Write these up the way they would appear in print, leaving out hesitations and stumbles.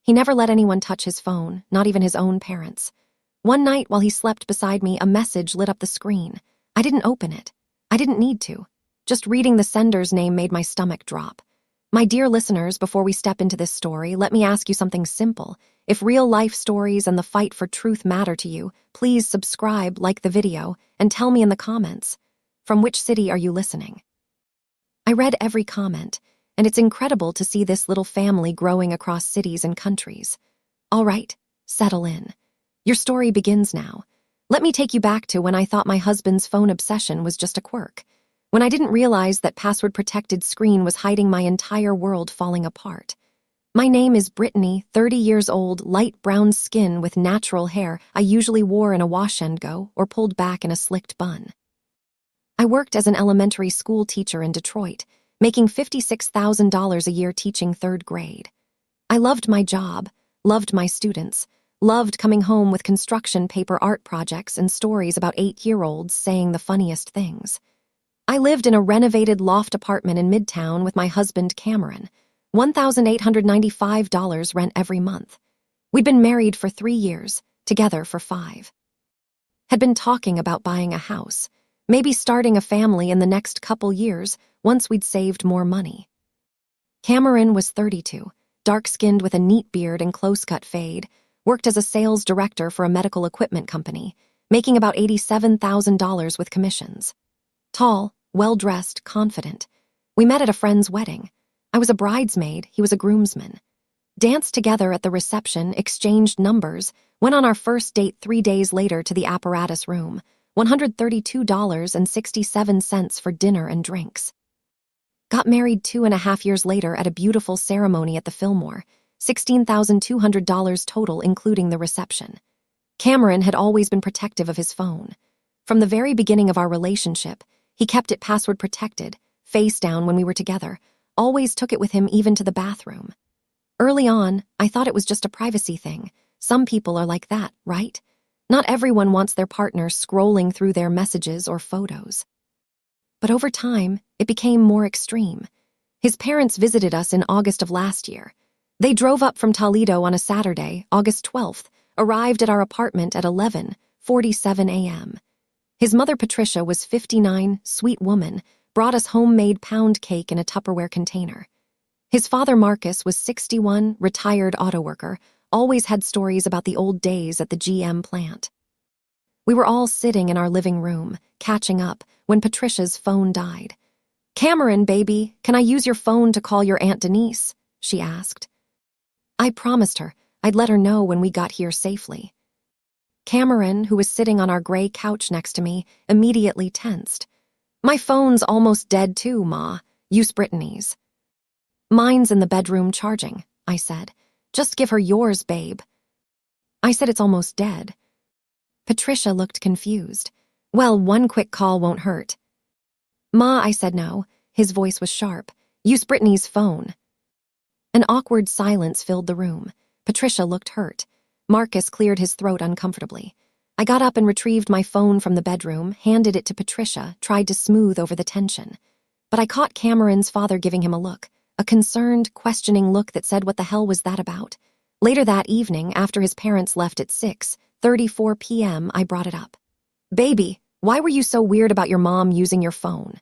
He never let anyone touch his phone, not even his own parents. One night while he slept beside me, a message lit up the screen. I didn't open it. I didn't need to. Just reading the sender's name made my stomach drop. My dear listeners, before we step into this story, let me ask you something simple. If real-life stories and the fight for truth matter to you, please subscribe, like the video, and tell me in the comments. From which city are you listening? I read every comment, and it's incredible to see this little family growing across cities and countries. All right, settle in. Your story begins now. Let me take you back to when I thought my husband's phone obsession was just a quirk. When I didn't realize that password-protected screen was hiding my entire world falling apart. My name is Brittany, 30 years old, light brown skin with natural hair I usually wore in a wash and go or pulled back in a slicked bun. I worked as an elementary school teacher in Detroit, making $56,000 a year teaching third grade. I loved my job, loved my students, loved coming home with construction paper art projects and stories about 8-year-olds saying the funniest things. I lived in a renovated loft apartment in Midtown with my husband Cameron, $1,895 rent every month. We'd been married for 3 years, together for 5. Had been talking about buying a house, maybe starting a family in the next couple years once we'd saved more money. Cameron was 32, dark-skinned with a neat beard and close-cut fade, worked as a sales director for a medical equipment company, making about $87,000 with commissions. Tall, well-dressed, confident. We met at a friend's wedding. I was a bridesmaid, he was a groomsman. Danced together at the reception, exchanged numbers, went on our first date 3 days later to the apparatus room, $132.67 for dinner and drinks. Got married 2.5 years later at a beautiful ceremony at the Fillmore, $16,200 total including the reception. Cameron had always been protective of his phone. From the very beginning of our relationship, he kept it password protected, face down when we were together, always took it with him even to the bathroom. Early on, I thought it was just a privacy thing. Some people are like that, right? Not everyone wants their partner scrolling through their messages or photos. But over time, it became more extreme. His parents visited us in August of last year. They drove up from Toledo on a Saturday, August 12th, arrived at our apartment at 11:47 a.m. His mother, Patricia, was 59, sweet woman, brought us homemade pound cake in a Tupperware container. His father, Marcus, was 61, retired auto worker, always had stories about the old days at the GM plant. We were all sitting in our living room, catching up, when Patricia's phone died. "Cameron, baby, can I use your phone to call your Aunt Denise?" she asked. I promised her I'd let her know when we got here safely. Cameron, who was sitting on our gray couch next to me, immediately tensed. "My phone's almost dead too, Ma. Use Brittany's." "Mine's in the bedroom charging," I said. "Just give her yours, babe." I said it's almost dead. Patricia looked confused. "Well, one quick call won't hurt." "Ma," I said no. His voice was sharp. "Use Brittany's phone." An awkward silence filled the room. Patricia looked hurt. Marcus cleared his throat uncomfortably. I got up and retrieved my phone from the bedroom, handed it to Patricia, tried to smooth over the tension. But I caught Cameron's father giving him a look, a concerned, questioning look that said what the hell was that about. Later that evening, after his parents left at 6:34 p.m., I brought it up. "Baby, why were you so weird about your mom using your phone?"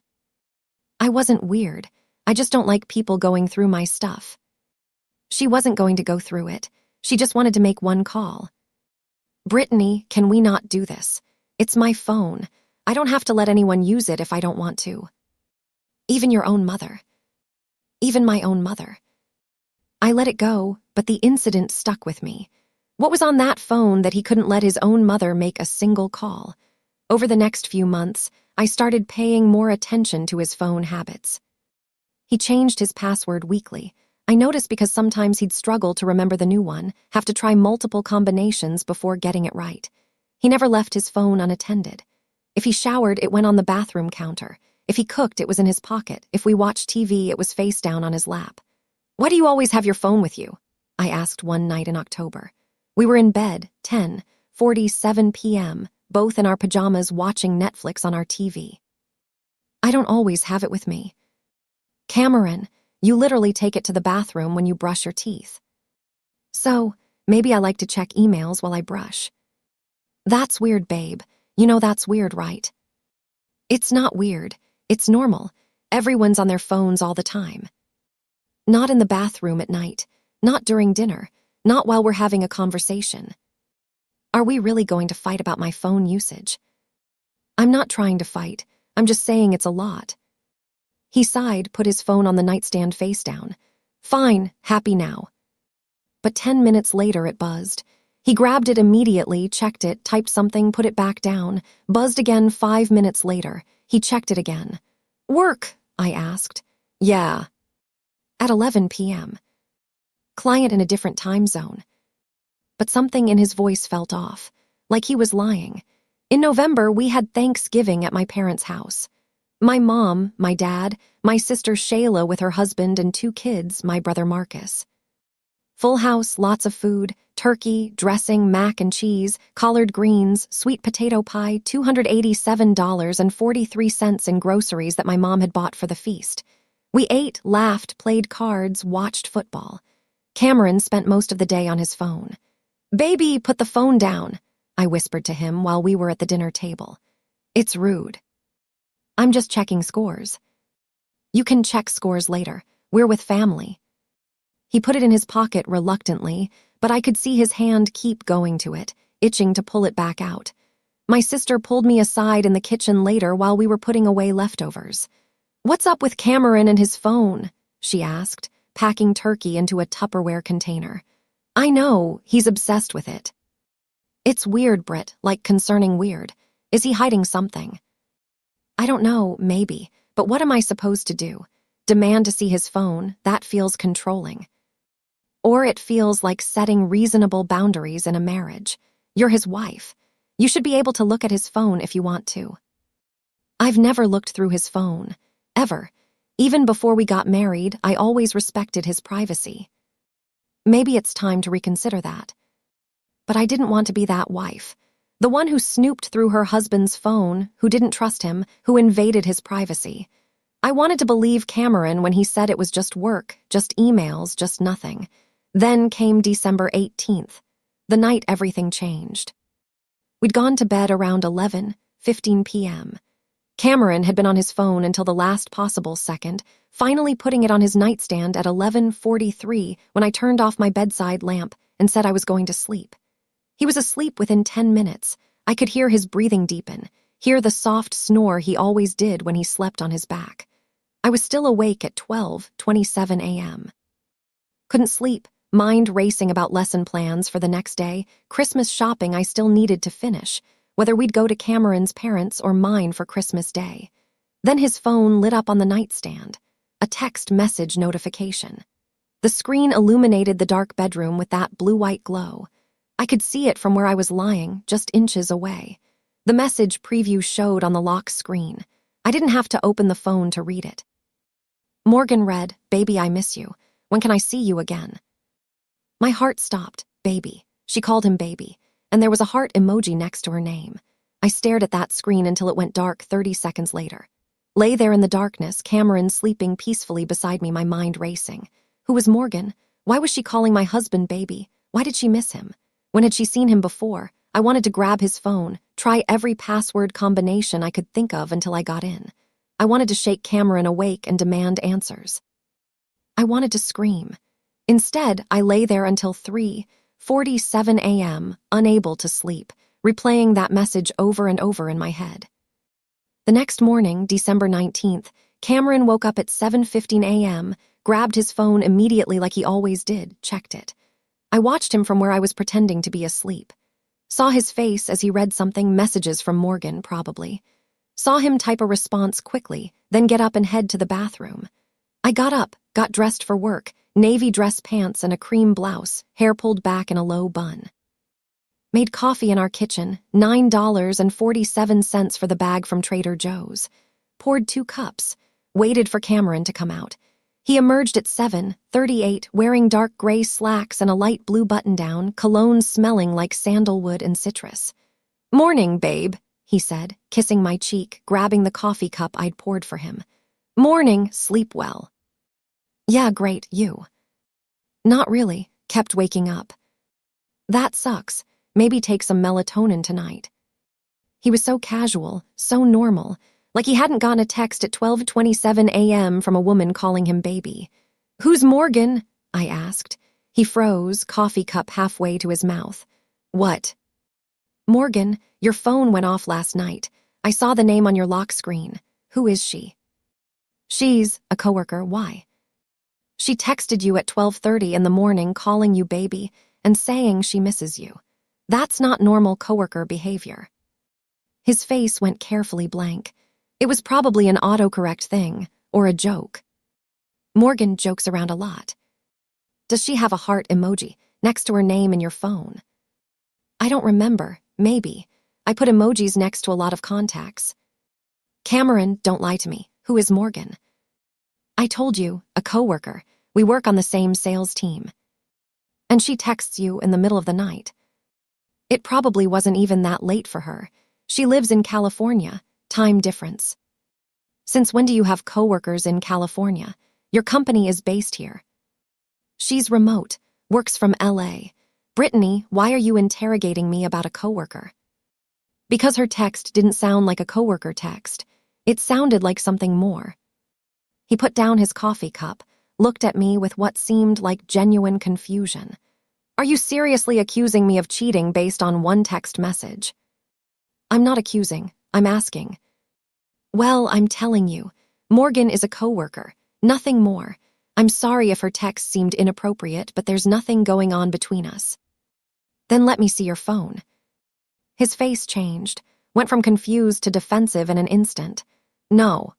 I wasn't weird. I just don't like people going through my stuff. She wasn't going to go through it. She just wanted to make one call. "Brittany, can we not do this? It's my phone. I don't have to let anyone use it if I don't want to." "Even your own mother." "Even my own mother." I let it go, but the incident stuck with me. What was on that phone that he couldn't let his own mother make a single call? Over the next few months, I started paying more attention to his phone habits. He changed his password weekly. I noticed because sometimes he'd struggle to remember the new one, have to try multiple combinations before getting it right. He never left his phone unattended. If he showered, it went on the bathroom counter. If he cooked, it was in his pocket. If we watched TV, it was face down on his lap. "Why do you always have your phone with you?" I asked one night in October. We were in bed, 10:47 p.m., both in our pajamas watching Netflix on our TV. "I don't always have it with me." "Cameron, you literally take it to the bathroom when you brush your teeth." So, maybe I like to check emails while I brush. That's weird, babe. You know that's weird, right? It's not weird. It's normal. Everyone's on their phones all the time. Not in the bathroom at night. Not during dinner. Not while we're having a conversation. Are we really going to fight about my phone usage? I'm not trying to fight. I'm just saying it's a lot. He sighed, put his phone on the nightstand face down. Fine, happy now. But 10 minutes later it buzzed. He grabbed it immediately, checked it, typed something, put it back down. Buzzed again 5 minutes later. He checked it again. Work, I asked. Yeah. At 11 p.m. Client in a different time zone. But something in his voice felt off, like he was lying. In November, we had Thanksgiving at my parents' house. My mom, my dad, my sister Shayla with her husband and 2 kids, my brother Marcus. Full house, lots of food, turkey, dressing, mac and cheese, collard greens, sweet potato pie, $287.43 in groceries that my mom had bought for the feast. We ate, laughed, played cards, watched football. Cameron spent most of the day on his phone. Baby, put the phone down, I whispered to him while we were at the dinner table. It's rude. I'm just checking scores. You can check scores later. We're with family. He put it in his pocket reluctantly, but I could see his hand keep going to it, itching to pull it back out. My sister pulled me aside in the kitchen later while we were putting away leftovers. What's up with Cameron and his phone? She asked, packing turkey into a Tupperware container. I know, he's obsessed with it. It's weird, Britt, like concerning weird. Is he hiding something? I don't know, maybe, but what am I supposed to do? Demand to see his phone? That feels controlling. Or it feels like setting reasonable boundaries in a marriage. You're his wife. You should be able to look at his phone if you want to. I've never looked through his phone, ever. Even before we got married, I always respected his privacy. Maybe it's time to reconsider that. But I didn't want to be that wife. The one who snooped through her husband's phone, who didn't trust him, who invaded his privacy. I wanted to believe Cameron when he said it was just work, just emails, just nothing. Then came December 18th, the night everything changed. We'd gone to bed around 11:15 p.m. Cameron had been on his phone until the last possible second, finally putting it on his nightstand at 11:43 when I turned off my bedside lamp and said I was going to sleep. He was asleep within 10 minutes. I could hear his breathing deepen, hear the soft snore he always did when he slept on his back. I was still awake at 12:27 a.m. Couldn't sleep, mind racing about lesson plans for the next day, Christmas shopping I still needed to finish, whether we'd go to Cameron's parents' or mine for Christmas Day. Then his phone lit up on the nightstand, a text message notification. The screen illuminated the dark bedroom with that blue-white glow. I could see it from where I was lying, just inches away. The message preview showed on the lock screen. I didn't have to open the phone to read it. Morgan read, "Baby, I miss you. When can I see you again?" My heart stopped. Baby. She called him baby, and there was a heart emoji next to her name. I stared at that screen until it went dark 30 seconds later. Lay there in the darkness, Cameron sleeping peacefully beside me, my mind racing. Who was Morgan? Why was she calling my husband baby? Why did she miss him? When had she seen him before? I wanted to grab his phone, try every password combination I could think of until I got in. I wanted to shake Cameron awake and demand answers. I wanted to scream. Instead, I lay there until 3:47 a.m., unable to sleep, replaying that message over and over in my head. The next morning, December 19th, Cameron woke up at 7:15 a.m., grabbed his phone immediately like he always did, checked it. I watched him from where I was pretending to be asleep. Saw his face as he read something, messages from Morgan, probably. Saw him type a response quickly, then get up and head to the bathroom. I got up, got dressed for work, navy dress pants and a cream blouse, hair pulled back in a low bun. Made coffee in our kitchen, $9.47 for the bag from Trader Joe's. Poured 2 cups, waited for Cameron to come out. He emerged at 7:38, wearing dark gray slacks and a light blue button-down, cologne smelling like sandalwood and citrus. "Morning, babe," he said, kissing my cheek, grabbing the coffee cup I'd poured for him. "Morning, sleep well." "Yeah, great, you?" "Not really. Kept waking up. That sucks. Maybe take some melatonin tonight. He was so casual, so normal, like he hadn't gotten a text at 12:27 a.m. from a woman calling him baby. "Who's Morgan?" I asked. He froze, coffee cup halfway to his mouth. "What?" "Morgan, your phone went off last night. I saw the name on your lock screen. Who is she?" "She's a coworker. Why?" "She texted you at 12:30 in the morning calling you baby and saying she misses you. That's not normal coworker behavior." His face went carefully blank. It was probably an autocorrect thing, or a joke. "Morgan jokes around a lot. Does she have a heart emoji next to her name in your phone?" "I don't remember. Maybe. I put emojis next to a lot of contacts." "Cameron, don't lie to me. Who is Morgan?" "I told you, a coworker. We work on the same sales team." "And she texts you in the middle of the night." "It probably wasn't even that late for her. She lives in California. Time difference." "Since when do you have coworkers in California? Your company is based here." "She's remote. Works from LA. Brittany, why are you interrogating me about a coworker?" "Because her text didn't sound like a coworker text. It sounded like something more." He put down his coffee cup, looked at me with what seemed like genuine confusion. "Are you seriously accusing me of cheating based on one text message?" "I'm not accusing. I'm asking." "Well, I'm telling you. Morgan is a coworker. Nothing more. I'm sorry if her text seemed inappropriate, but there's nothing going on between us." "Then let me see your phone." His face changed, went from confused to defensive in an instant. "No."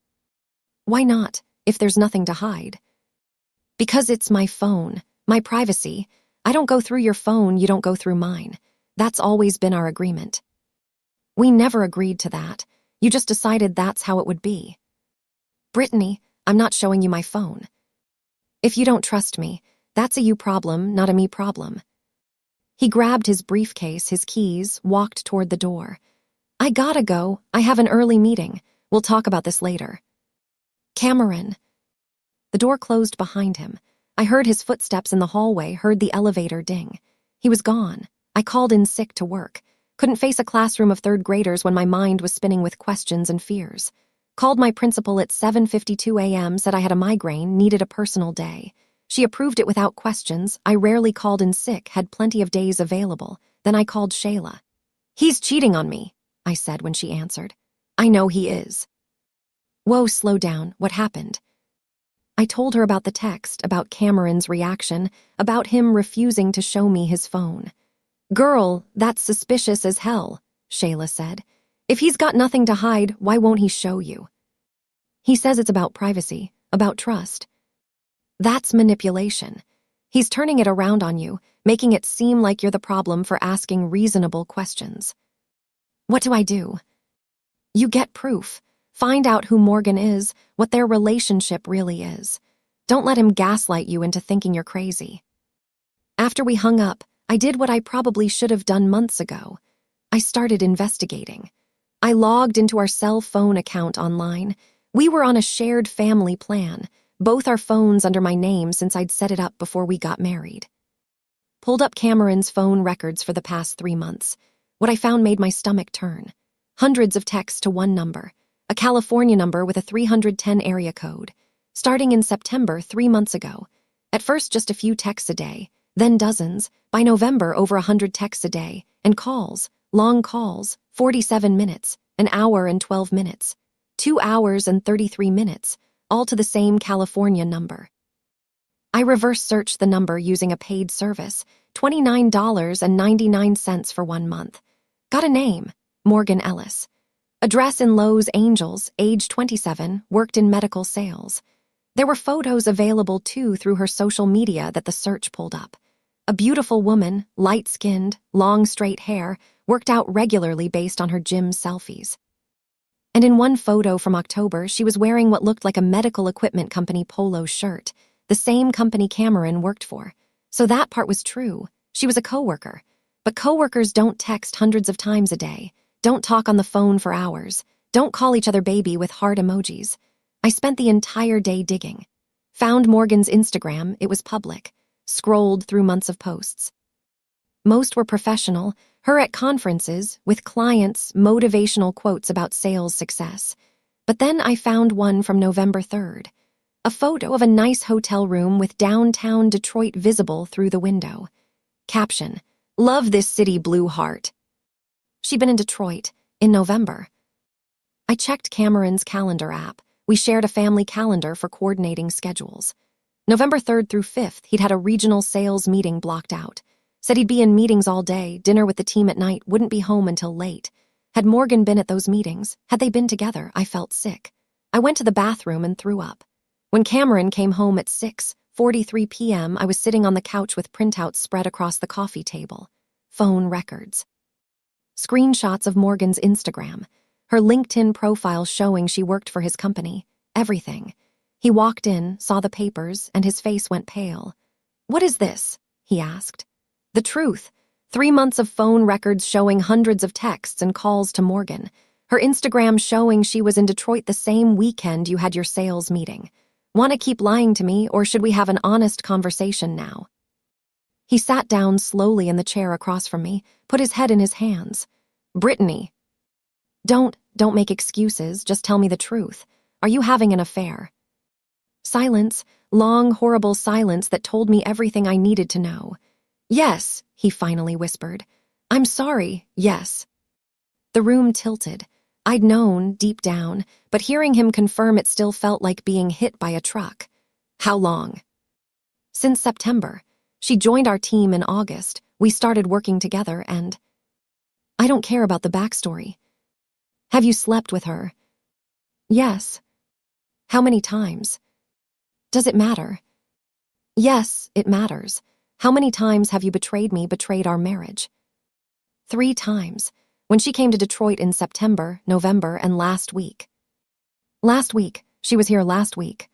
"Why not, if there's nothing to hide?" "Because it's my phone, my privacy. I don't go through your phone, you don't go through mine. That's always been our agreement." "We never agreed to that. You just decided that's how it would be." "Brittany, I'm not showing you my phone." "If you don't trust me, that's a you problem, not a me problem." He grabbed his briefcase, his keys, walked toward the door. "I gotta go. I have an early meeting. We'll talk about this later." "Cameron." The door closed behind him. I heard his footsteps in the hallway, heard the elevator ding. He was gone. I called in sick to work. Couldn't face a classroom of third graders when my mind was spinning with questions and fears. Called my principal at 7:52 a.m., said I had a migraine, needed a personal day. She approved it without questions. I rarely called in sick, had plenty of days available. Then I called Shayla. "He's cheating on me," I said when she answered. "I know he is." "Whoa, slow down. What happened?" I told her about the text, about Cameron's reaction, about him refusing to show me his phone. "Girl, that's suspicious as hell," Shayla said. "If he's got nothing to hide, why won't he show you?" "He says it's about privacy, about trust." "That's manipulation. He's turning it around on you, making it seem like you're the problem for asking reasonable questions." "What do I do?" "You get proof. Find out who Morgan is, what their relationship really is. Don't let him gaslight you into thinking you're crazy." After we hung up, I did what I probably should have done months ago. I started investigating. I logged into our cell phone account online. We were on a shared family plan, both our phones under my name since I'd set it up before we got married. Pulled up Cameron's phone records for the past 3 months. What I found made my stomach turn. Hundreds of texts to one number, a California number with a 310 area code. Starting in September, 3 months ago. At first just a few texts a day, then dozens. By November, over 100 texts a day. And calls, long calls, 47 minutes, an hour and 12 minutes. 2 hours and 33 minutes, all to the same California number. I reverse searched the number using a paid service, $29.99 for 1 month. Got a name, Morgan Ellis. Address in Los Angeles, age 27, worked in medical sales. There were photos available too through her social media that the search pulled up. A beautiful woman, light-skinned, long straight hair, worked out regularly based on her gym selfies. And in one photo from October, she was wearing what looked like a medical equipment company polo shirt, the same company Cameron worked for. So that part was true. She was a coworker. But coworkers don't text hundreds of times a day, don't talk on the phone for hours, don't call each other baby with heart emojis. I spent the entire day digging. Found Morgan's Instagram, it was public. scrolled through months of posts. Most were professional, her at conferences, with clients, motivational quotes about sales success. But then I found one from November 3rd. A photo of a nice hotel room with downtown Detroit visible through the window. Caption, "Love this city, blue heart." She'd been in Detroit, in November. I checked Cameron's calendar app. We shared a family calendar for coordinating schedules. November 3rd through 5th, he'd had a regional sales meeting blocked out. Said he'd be in meetings all day, dinner with the team at night, wouldn't be home until late. Had Morgan been at those meetings? Had they been together? I felt sick. I went to the bathroom and threw up. When Cameron came home at 6:43 p.m., I was sitting on the couch with printouts spread across the coffee table. Phone records. Screenshots of Morgan's Instagram. Her LinkedIn profile showing she worked for his company. Everything. He walked in, saw the papers, and his face went pale. "What is this?" he asked. The truth. 3 months of phone records showing hundreds of texts and calls to Morgan. Her Instagram showing she was in Detroit the same weekend you had your sales meeting. Want to keep lying to me, or should we have an honest conversation now? He sat down slowly in the chair across from me, put his head in his hands. "Brittany. Don't make excuses, just tell me the truth. Are you having an affair?" Silence, long, horrible silence that told me everything I needed to know. "Yes," he finally whispered. "I'm sorry, yes." The room tilted. I'd known, deep down, but hearing him confirm it still felt like being hit by a truck. "How long?" "Since September. She joined our team in August. We started working together and—" "I don't care about the backstory." "Have you slept with her?" "Yes." "How many times?" "Does it matter?" "Yes, it matters. How many times have you betrayed me, betrayed our marriage?" 3 times. When she came to Detroit in September, November, and last week. Last week. She was here last week.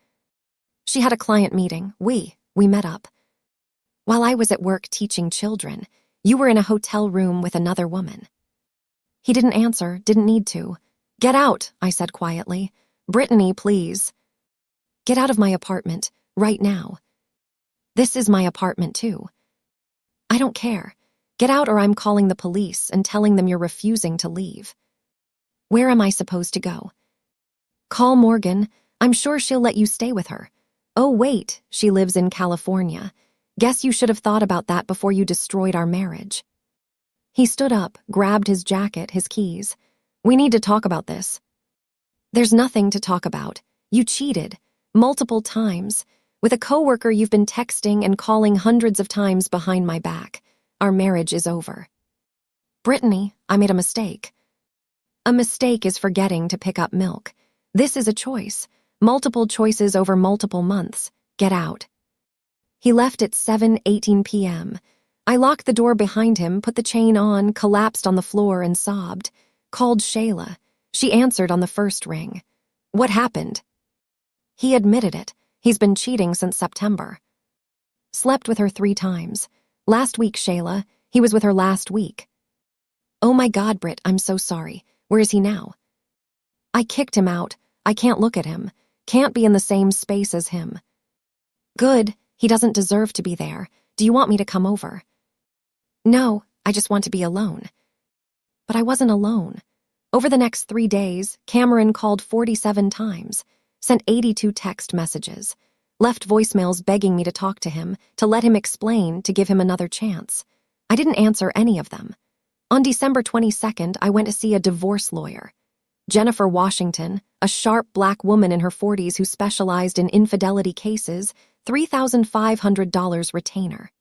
She had a client meeting. We met up. While I was at work teaching children, you were in a hotel room with another woman. He didn't answer, didn't need to. "Get out," I said quietly. "Brittany, please. Get out of my apartment, right now." "This is my apartment too." "I don't care. Get out or I'm calling the police and telling them you're refusing to leave." "Where am I supposed to go?" "Call Morgan. I'm sure she'll let you stay with her." "Oh, wait, she lives in California. Guess you should have thought about that before you destroyed our marriage." He stood up, grabbed his jacket, his keys. "We need to talk about this." "There's nothing to talk about. You cheated. Multiple times. With a coworker you've been texting and calling hundreds of times behind my back. Our marriage is over." "Brittany, I made a mistake." "A mistake is forgetting to pick up milk. This is a choice. Multiple choices over multiple months. Get out." He left at 7:18 p.m. I locked the door behind him, put the chain on, collapsed on the floor and sobbed. Called Shayla. She answered on the first ring. "What happened?" He admitted it. He's been cheating since September. "Slept with her 3 times. Last week, Shayla. He was with her last week." "Oh my God, Britt, I'm so sorry. Where is he now?" "I kicked him out. I can't look at him. Can't be in the same space as him." "Good. He doesn't deserve to be there. Do you want me to come over?" "No, I just want to be alone." But I wasn't alone. Over the next 3 days, Cameron called 47 times, sent 82 text messages, left voicemails begging me to talk to him, to let him explain, to give him another chance. I didn't answer any of them. On December 22nd, I went to see a divorce lawyer. Jennifer Washington, a sharp black woman in her 40s who specialized in infidelity cases, $3,500 retainer.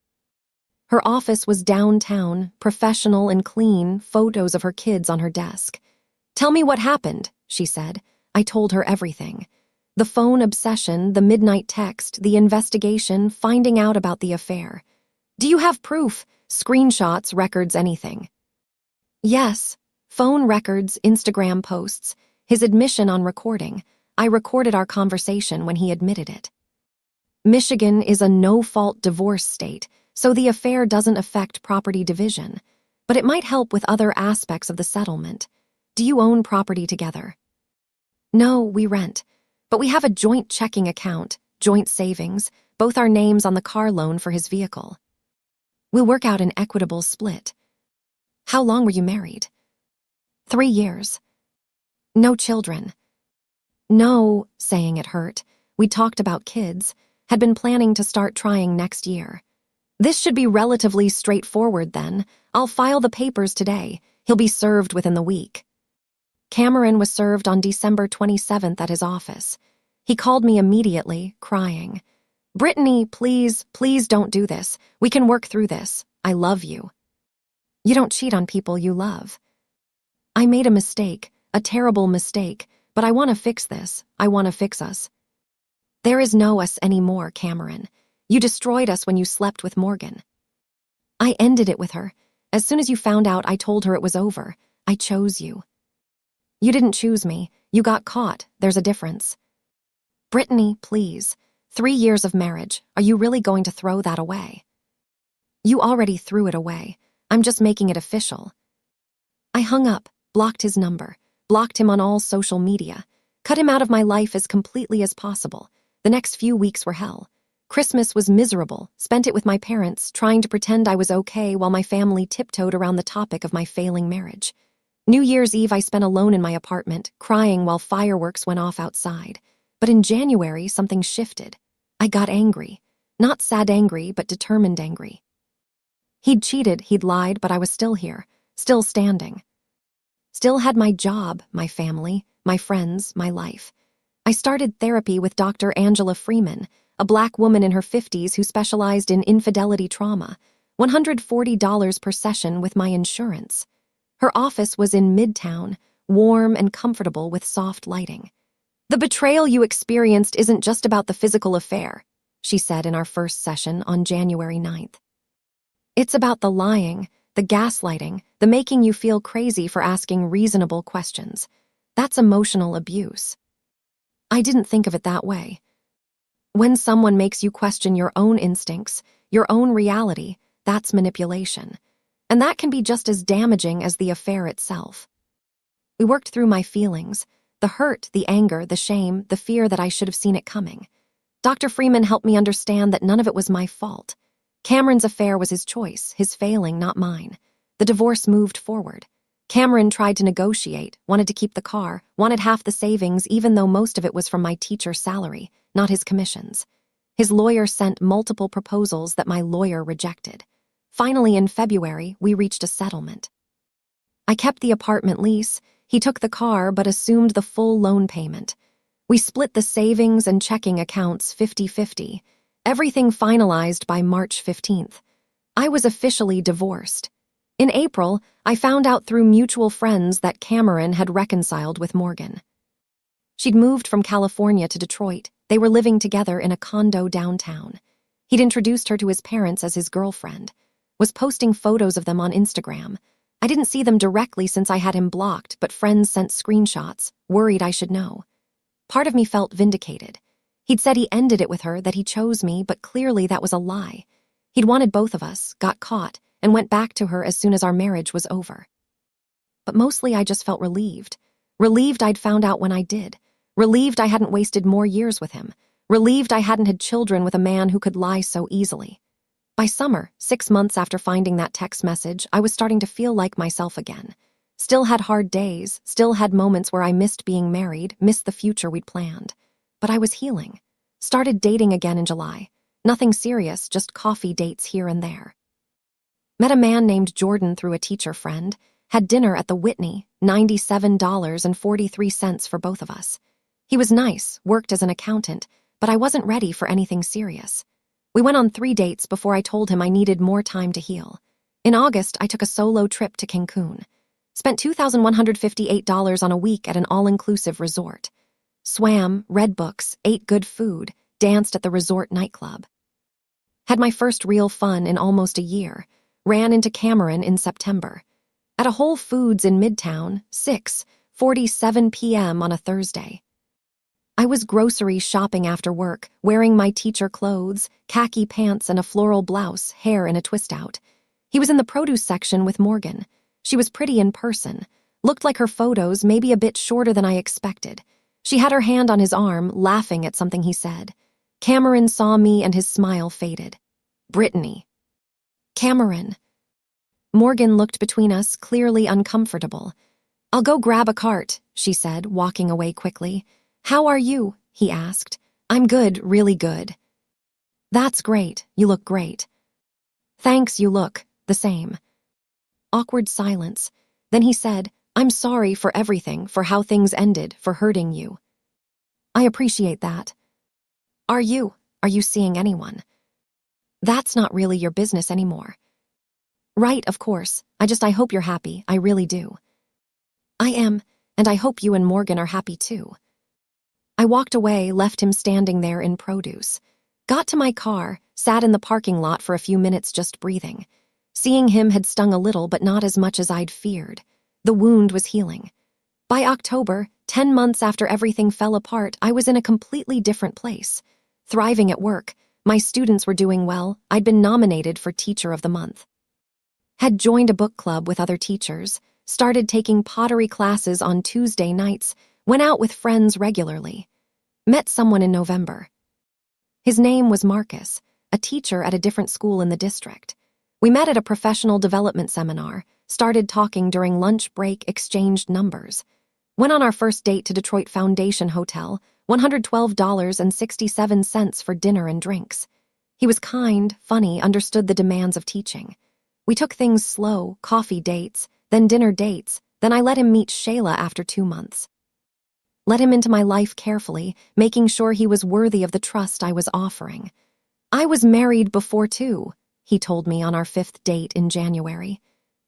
Her office was downtown, professional and clean, photos of her kids on her desk. "Tell me what happened," she said. I told her everything. The phone obsession, the midnight text, the investigation, finding out about the affair. "Do you have proof? Screenshots, records, anything?" "Yes. Phone records, Instagram posts, his admission on recording. I recorded our conversation when he admitted it." Michigan is a no-fault divorce state, so the affair doesn't affect property division, but it might help with other aspects of the settlement. "Do you own property together?" "No, we rent, but we have a joint checking account, joint savings, both our names on the car loan for his vehicle. We'll work out an equitable split. How long were you married? 3 years. No children. No, saying it hurt. We talked about kids, had been planning to start trying next year. This should be relatively straightforward then. I'll file the papers today. He'll be served within the week. Cameron was served on December 27th at his office. He called me immediately, crying. Brittany, please don't do this. We can work through this. I love you. You don't cheat on people you love. I made a mistake, a terrible mistake, but I want to fix this. I want to fix us. There is no us anymore, Cameron. You destroyed us when you slept with Morgan. I ended it with her. As soon as you found out, I told her it was over. I chose you. You didn't choose me. You got caught. There's a difference. Brittany, please. 3 years of marriage. Are you really going to throw that away? You already threw it away. I'm just making it official. I hung up, blocked his number, blocked him on all social media, cut him out of my life as completely as possible. The next few weeks were hell. Christmas was miserable, spent it with my parents, trying to pretend I was okay while my family tiptoed around the topic of my failing marriage. New Year's Eve I spent alone in my apartment, crying while fireworks went off outside. But in January, something shifted. I got angry. Not sad angry, but determined angry. He'd cheated, he'd lied, but I was still here, still standing. Still had my job, my family, my friends, my life. I started therapy with Dr. Angela Freeman, a Black woman in her 50s who specialized in infidelity trauma, $140 per session with my insurance. Her office was in Midtown, warm and comfortable with soft lighting. The betrayal you experienced isn't just about the physical affair, she said in our first session on January 9th. It's about the lying, the gaslighting, the making you feel crazy for asking reasonable questions. That's emotional abuse. I didn't think of it that way. When someone makes you question your own instincts, your own reality, that's manipulation. And that can be just as damaging as the affair itself. We worked through my feelings, the hurt, the anger, the shame, the fear that I should have seen it coming. Dr. Freeman helped me understand that none of it was my fault. Cameron's affair was his choice, his failing, not mine. The divorce moved forward. Cameron tried to negotiate, wanted to keep the car, wanted half the savings even though most of it was from my teacher's salary, not his commissions. His lawyer sent multiple proposals that my lawyer rejected. Finally, in February, we reached a settlement. I kept the apartment lease. He took the car but assumed the full loan payment. We split the savings and checking accounts 50-50. Everything finalized by March 15th. I was officially divorced. In April, I found out through mutual friends that Cameron had reconciled with Morgan. She'd moved from California to Detroit. They were living together in a condo downtown. He'd introduced her to his parents as his girlfriend, was posting photos of them on Instagram. I didn't see them directly since I had him blocked, but friends sent screenshots, worried I should know. Part of me felt vindicated. He'd said he ended it with her, that he chose me, but clearly that was a lie. He'd wanted both of us, got caught, and went back to her as soon as our marriage was over. But mostly I just felt relieved. Relieved I'd found out when I did. Relieved I hadn't wasted more years with him. Relieved I hadn't had children with a man who could lie so easily. By summer, 6 months after finding that text message, I was starting to feel like myself again. Still had hard days, still had moments where I missed being married, missed the future we'd planned. But I was healing. Started dating again in July. Nothing serious, just coffee dates here and there. Met a man named Jordan through a teacher friend. Had dinner at the Whitney, $97.43 for both of us. He was nice, worked as an accountant, but I wasn't ready for anything serious. We went on 3 dates before I told him I needed more time to heal. In August, I took a solo trip to Cancun. Spent $2,158 on a week at an all-inclusive resort. Swam, read books, ate good food, danced at the resort nightclub. Had my first real fun in almost a year. Ran into Cameron in September. At a Whole Foods in Midtown, 6:47 p.m. on a Thursday. I was grocery shopping after work, wearing my teacher clothes, khaki pants and a floral blouse, hair in a twist-out. He was in the produce section with Morgan. She was pretty in person. Looked like her photos, maybe a bit shorter than I expected. She had her hand on his arm, laughing at something he said. Cameron saw me and his smile faded. Brittany. Cameron. Morgan looked between us, clearly uncomfortable. I'll go grab a cart, she said, walking away quickly. How are you? He asked. I'm good, really good. That's great, you look great. Thanks, you look the same. Awkward silence. Then he said, I'm sorry for everything, for how things ended, for hurting you. I appreciate that. Are you seeing anyone? That's not really your business anymore. Right, of course. I hope you're happy, I really do. I am, and I hope you and Morgan are happy too. I walked away, left him standing there in produce. Got to my car, sat in the parking lot for a few minutes just breathing. Seeing him had stung a little, but not as much as I'd feared. The wound was healing. By October, 10 months after everything fell apart, I was in a completely different place. Thriving at work, my students were doing well, I'd been nominated for Teacher of the Month. Had joined a book club with other teachers, started taking pottery classes on Tuesday nights, went out with friends regularly. Met someone in November. His name was Marcus, a teacher at a different school in the district. We met at a professional development seminar, started talking during lunch break, exchanged numbers. Went on our first date to Detroit Foundation Hotel, $112.67 for dinner and drinks. He was kind, funny, understood the demands of teaching. We took things slow, coffee dates, then dinner dates, then I let him meet Shayla after 2 months. Let him into my life carefully, making sure he was worthy of the trust I was offering. I was married before too, he told me on our 5th date in January.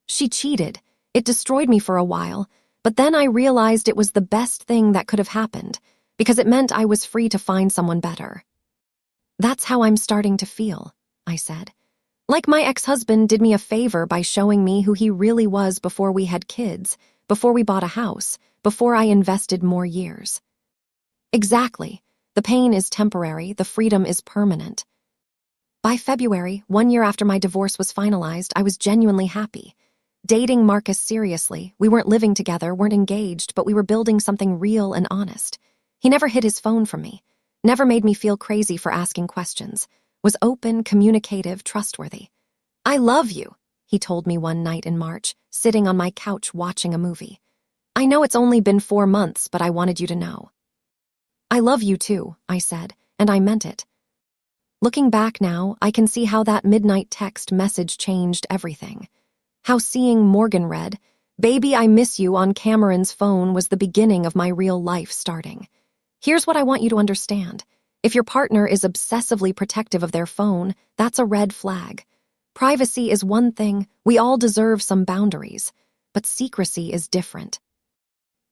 She cheated. It destroyed me for a while, but then I realized it was the best thing that could have happened, because it meant I was free to find someone better. That's how I'm starting to feel, I said. Like my ex-husband did me a favor by showing me who he really was before we had kids, before we bought a house, before I invested more years. Exactly. The pain is temporary, the freedom is permanent. By February, 1 year after my divorce was finalized, I was genuinely happy. Dating Marcus seriously, we weren't living together, weren't engaged, but we were building something real and honest. He never hid his phone from me, never made me feel crazy for asking questions, was open, communicative, trustworthy. I love you, he told me one night in March, sitting on my couch watching a movie. I know it's only been 4 months, but I wanted you to know. I love you too, I said, and I meant it. Looking back now, I can see how that midnight text message changed everything. How seeing Morgan read, "Baby, I miss you" on Cameron's phone was the beginning of my real life starting. Here's what I want you to understand. If your partner is obsessively protective of their phone, that's a red flag. Privacy is one thing, we all deserve some boundaries, but secrecy is different.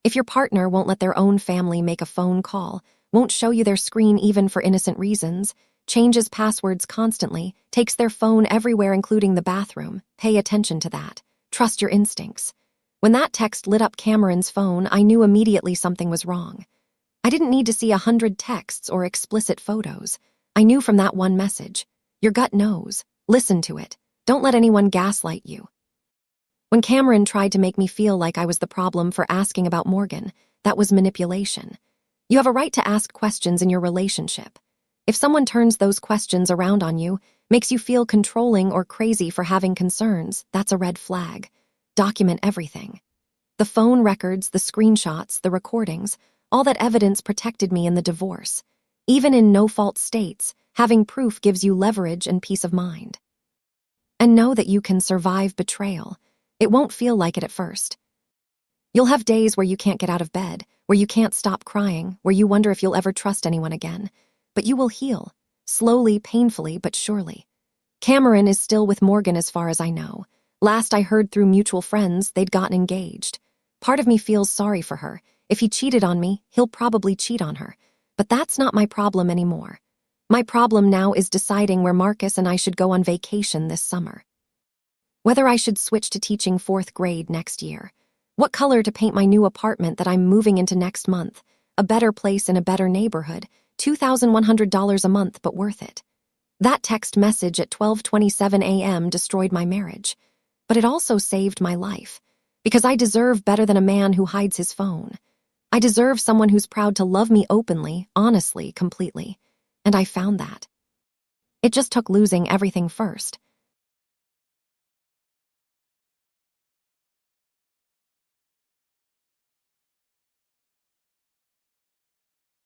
If your partner won't let their own family make a phone call, won't show you their screen even for innocent reasons, changes passwords constantly, takes their phone everywhere including the bathroom, pay attention to that. Trust your instincts. When that text lit up Cameron's phone, I knew immediately something was wrong. I didn't need to see 100 texts or explicit photos. I knew from that one message. Your gut knows. Listen to it. Don't let anyone gaslight you. When Cameron tried to make me feel like I was the problem for asking about Morgan, that was manipulation. You have a right to ask questions in your relationship. If someone turns those questions around on you, makes you feel controlling or crazy for having concerns, that's a red flag. Document everything. The phone records, the screenshots, the recordings, all that evidence protected me in the divorce. Even in no-fault states, having proof gives you leverage and peace of mind. And know that you can survive betrayal. It won't feel like it at first. You'll have days where you can't get out of bed, where you can't stop crying, where you wonder if you'll ever trust anyone again. But you will heal, slowly, painfully, but surely. Cameron is still with Morgan as far as I know. Last I heard through mutual friends, they'd gotten engaged. Part of me feels sorry for her. If he cheated on me, he'll probably cheat on her. But that's not my problem anymore. My problem now is deciding where Marcus and I should go on vacation this summer. Whether I should switch to teaching 4th grade next year. What color to paint my new apartment that I'm moving into next month. A better place in a better neighborhood. $2,100 a month, but worth it. That text message at 12:27 a.m. destroyed my marriage. But it also saved my life. Because I deserve better than a man who hides his phone. I deserve someone who's proud to love me openly, honestly, completely. And I found that. It just took losing everything first.